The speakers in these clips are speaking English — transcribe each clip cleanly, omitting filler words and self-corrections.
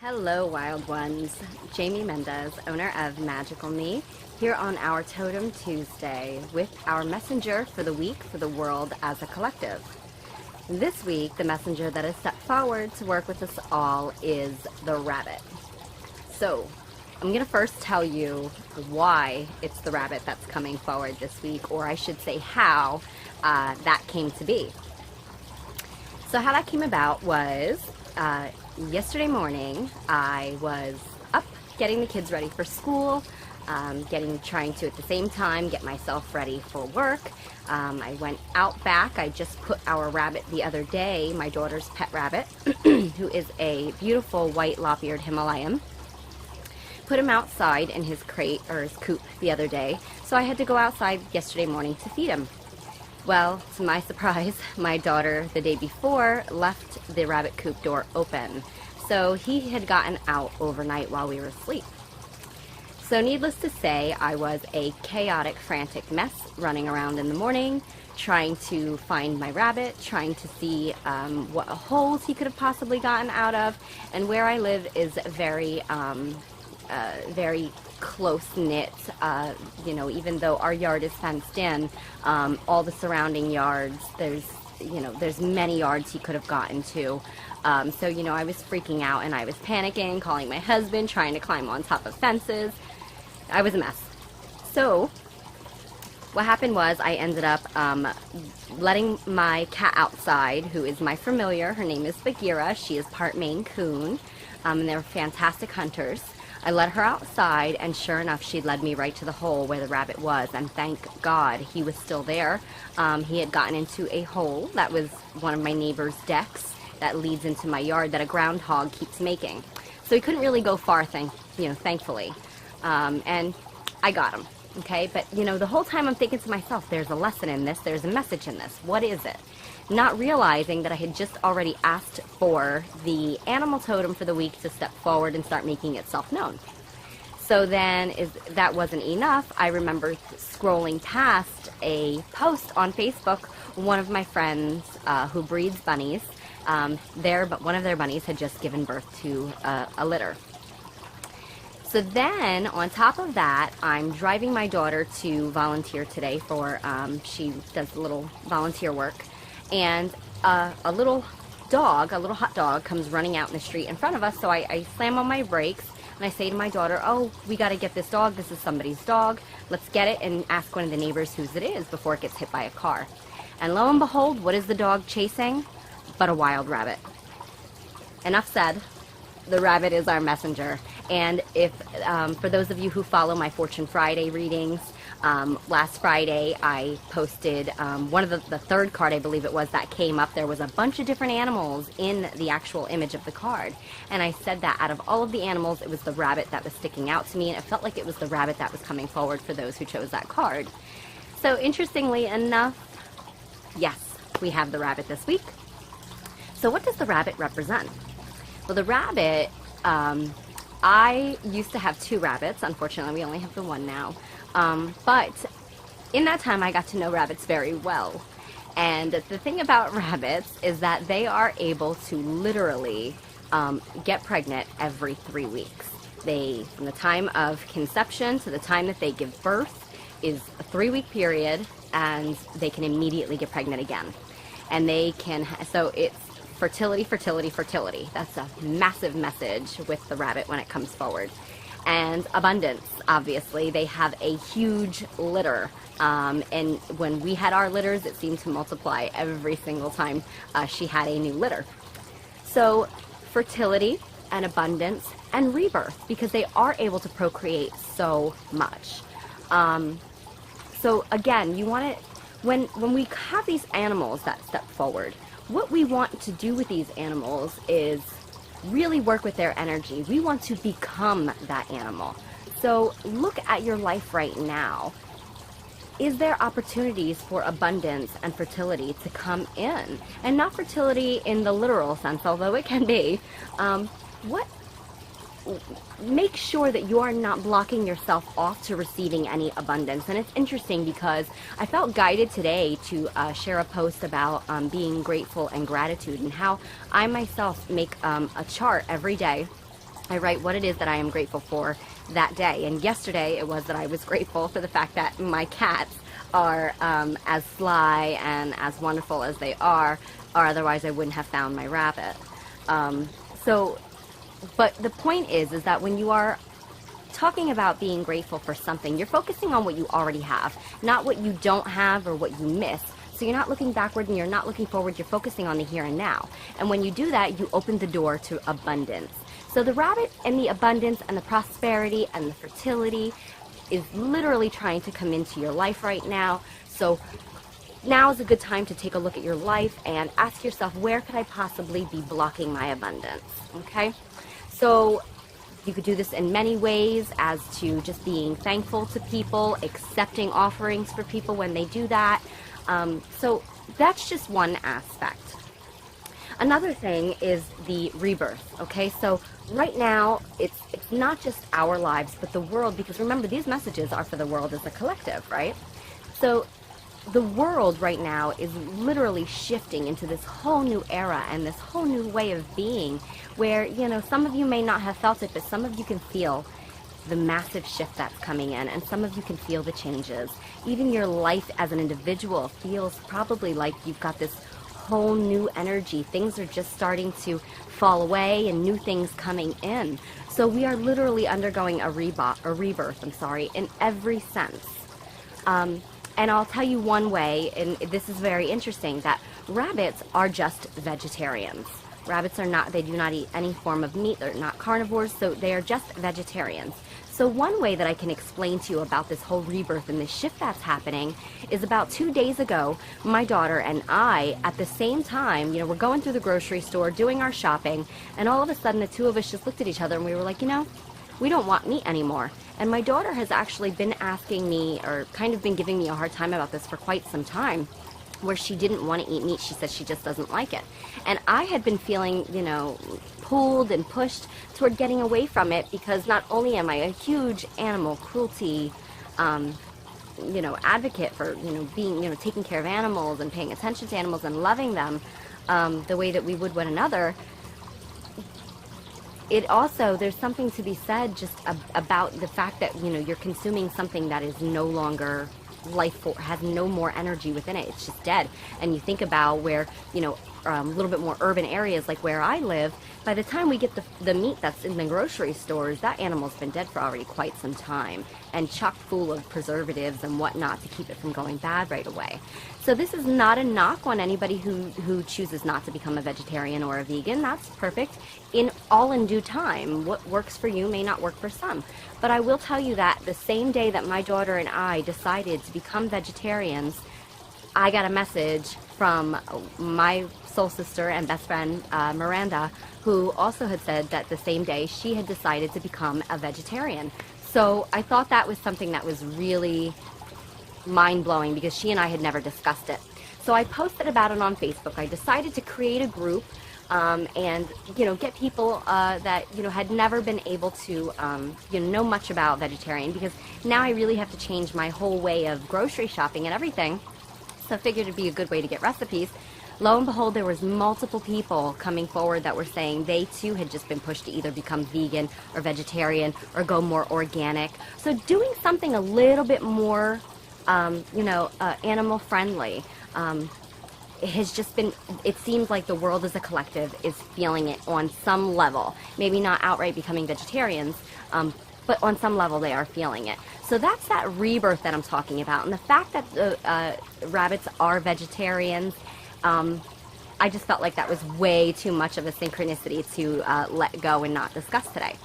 Hello, wild ones. Jamie Mendez, owner of Magical Me, here on our Totem Tuesday with our messenger for the week for the world as a collective. This week, the messenger that is set forward to work with us all is the rabbit. So, I'm going to first tell you why it's the rabbit that's coming forward this week, or I should say how that came to be. So how that came about was yesterday morning. I was up getting the kids ready for school, trying to at the same time get myself ready for work. I went out back. I just put our rabbit the other day, my daughter's pet rabbit, who is a beautiful white lop-eared Himalayan. Put him outside in his crate or his coop the other day, so I had to go outside yesterday morning to feed him. Well, to my surprise, my daughter the day before left the rabbit coop door open, so he had gotten out overnight while we were asleep. So needless to say, I was a chaotic, frantic mess running around in the morning, trying to find my rabbit, trying to see what holes he could have possibly gotten out of, and where I live is very close-knit, even though our yard is fenced in, all the surrounding yards, there's many yards he could have gotten to. So I was freaking out and I was panicking, calling my husband, trying to climb on top of fences. I was a mess. So what happened was I ended up letting my cat outside, who is my familiar. Her name is Bagheera. She is part Maine Coon, and they're fantastic hunters. I let her outside, and sure enough, she led me right to the hole where the rabbit was, and thank God he was still there. He had gotten into a hole that was one of my neighbor's decks that leads into my yard that a groundhog keeps making. So he couldn't really go far, thankfully. And I got him, okay? But, the whole time I'm thinking to myself, there's a lesson in this, there's a message in this. What is it? Not realizing that I had just already asked for the animal totem for the week to step forward and start making itself known. So then, that wasn't enough, I remember scrolling past a post on Facebook. One of my friends who breeds bunnies, one of their bunnies had just given birth to a litter. So then, on top of that, I'm driving my daughter to volunteer today for, she does a little volunteer work. And a little hot dog, comes running out in the street in front of us, so I slam on my brakes, and I say to my daughter, oh, we got to get this dog, this is somebody's dog, let's get it and ask one of the neighbors whose it is before it gets hit by a car. And lo and behold, what is the dog chasing? But a wild rabbit. Enough said. The rabbit is our messenger. And if, for those of you who follow my Fortune Friday readings, last Friday I posted one of the third card, I believe it was, that came up. There was a bunch of different animals in the actual image of the card. And I said that out of all of the animals, it was the rabbit that was sticking out to me, and it felt like it was the rabbit that was coming forward for those who chose that card. So interestingly enough, yes, we have the rabbit this week. So what does the rabbit represent? Well, the rabbit, I used to have two rabbits. Unfortunately, we only have the one now. But in that time, I got to know rabbits very well. And the thing about rabbits is that they are able to literally get pregnant every 3 weeks. From the time of conception to the time that they give birth is a 3-week period, and they can immediately get pregnant again. And so it's fertility, fertility, fertility. That's a massive message with the rabbit when it comes forward. And abundance, obviously. They have a huge litter. And when we had our litters, it seemed to multiply every single time she had a new litter. So fertility and abundance and rebirth, because they are able to procreate so much. So again, you want to, when we have these animals that step forward, what we want to do with these animals is really work with their energy. We want to become that animal. So look at your life right now. Is there opportunities for abundance and fertility to come in? And not fertility in the literal sense, although it can be. Make sure that you are not blocking yourself off to receiving any abundance. And it's interesting because I felt guided today to share a post about being grateful and gratitude, and how I myself make a chart every day I write what it is that I am grateful for that day. And yesterday it was that I was grateful for the fact that my cats are as sly and as wonderful as they are, or otherwise I wouldn't have found my rabbit. But the point is that when you are talking about being grateful for something, you're focusing on what you already have, not what you don't have or what you miss. So you're not looking backward and you're not looking forward, you're focusing on the here and now. And when you do that, you open the door to abundance. So the rabbit and the abundance and the prosperity and the fertility is literally trying to come into your life right now. So now is a good time to take a look at your life and ask yourself, where could I possibly be blocking my abundance? Okay? So you could do this in many ways, as to just being thankful to people, accepting offerings for people when they do that. So that's just one aspect. Another thing is the rebirth, okay? So right now, it's not just our lives, but the world, because remember, these messages are for the world as a collective, right? So the world right now is literally shifting into this whole new era and this whole new way of being where, you know, some of you may not have felt it, but some of you can feel the massive shift that's coming in, and some of you can feel the changes. Even your life as an individual feels probably like you've got this whole new energy. Things are just starting to fall away and new things coming in. So we are literally undergoing a rebirth, in every sense. And I'll tell you one way, and this is very interesting, that rabbits are just vegetarians. Rabbits are not, they do not eat any form of meat, they're not carnivores, so they are just vegetarians. So one way that I can explain to you about this whole rebirth and this shift that's happening is about 2 days ago, my daughter and I, at the same time, you know, we're going through the grocery store, doing our shopping, and all of a sudden the two of us just looked at each other and we were like, you know, we don't want meat anymore. And my daughter has actually been asking me, or kind of been giving me a hard time about this for quite some time, where she didn't want to eat meat. She says she just doesn't like it. And I had been feeling, you know, pulled and pushed toward getting away from it, because not only am I a huge animal cruelty, you know, advocate for, you know, being, you know, taking care of animals and paying attention to animals and loving them the way that we would one another. It also, there's something to be said just about the fact that, you know, you're consuming something that is no longer has no more energy within it. It's just dead. And you think about where, you know, a little bit more urban areas like where I live, by the time we get the meat that's in the grocery stores, that animal's been dead for already quite some time and chock full of preservatives and whatnot to keep it from going bad right away. So this is not a knock on anybody who chooses not to become a vegetarian or a vegan. That's perfect. In due time. What works for you may not work for some. But I will tell you that the same day that my daughter and I decided to become vegetarians, I got a message from my soul sister and best friend, Miranda, who also had said that the same day she had decided to become a vegetarian. So I thought that was something that was really mind-blowing, because she and I had never discussed it. So I posted about it on Facebook. I decided to create a group and, you know, get people that, you know, had never been able to, you know much about vegetarian, because now I really have to change my whole way of grocery shopping and everything. So I figured it'd be a good way to get recipes. Lo and behold, there was multiple people coming forward that were saying they too had just been pushed to either become vegan or vegetarian or go more organic. So doing something a little bit more, you know, animal friendly. It has just been, it seems like the world as a collective is feeling it on some level. Maybe not outright becoming vegetarians, but on some level they are feeling it. So that's that rebirth that I'm talking about. And the fact that the rabbits are vegetarians, I just felt like that was way too much of a synchronicity to let go and not discuss today.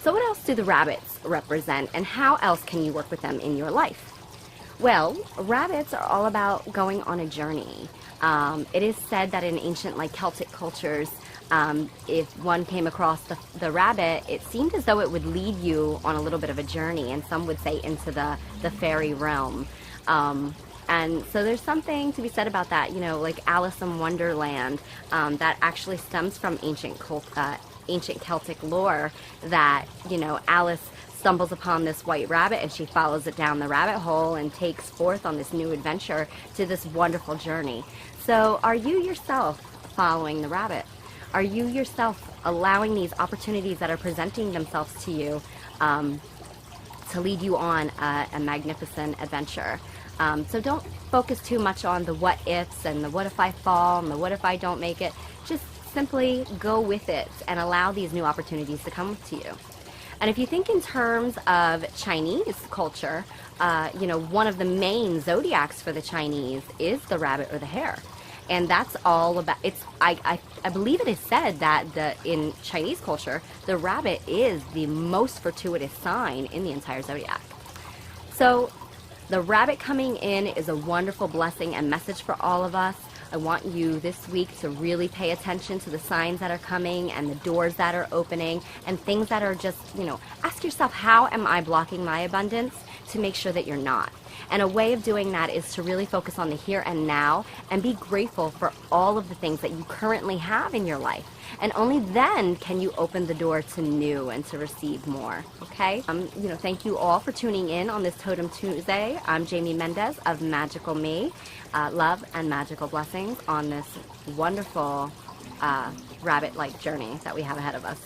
So what else do the rabbits represent, and how else can you work with them in your life? Well, rabbits are all about going on a journey. It is said that in ancient, like, Celtic cultures, if one came across the rabbit, it seemed as though it would lead you on a little bit of a journey, and some would say into the fairy realm. And so there's something to be said about that, you know, like Alice in Wonderland, that actually stems from ancient Celtic lore, that, you know, Alice stumbles upon this white rabbit and she follows it down the rabbit hole and takes forth on this new adventure to this wonderful journey. So are you yourself following the rabbit? Are you yourself allowing these opportunities that are presenting themselves to you to lead you on a magnificent adventure? So don't focus too much on the what ifs and the what if I fall and the what if I don't make it. Just simply go with it and allow these new opportunities to come to you. And if you think in terms of Chinese culture, one of the main zodiacs for the Chinese is the rabbit or the hare. And that's all about, I believe it is said that in Chinese culture, the rabbit is the most fortuitous sign in the entire zodiac. So the rabbit coming in is a wonderful blessing and message for all of us. I want you this week to really pay attention to the signs that are coming and the doors that are opening and things that are just, ask yourself, how am I blocking my abundance, to make sure that you're not. And a way of doing that is to really focus on the here and now and be grateful for all of the things that you currently have in your life. And only then can you open the door to new and to receive more, okay? Thank you all for tuning in on this Totem Tuesday. I'm Jamie Mendez of Magical Me. Love and magical blessings on this wonderful rabbit-like journey that we have ahead of us.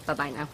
Bye-bye now.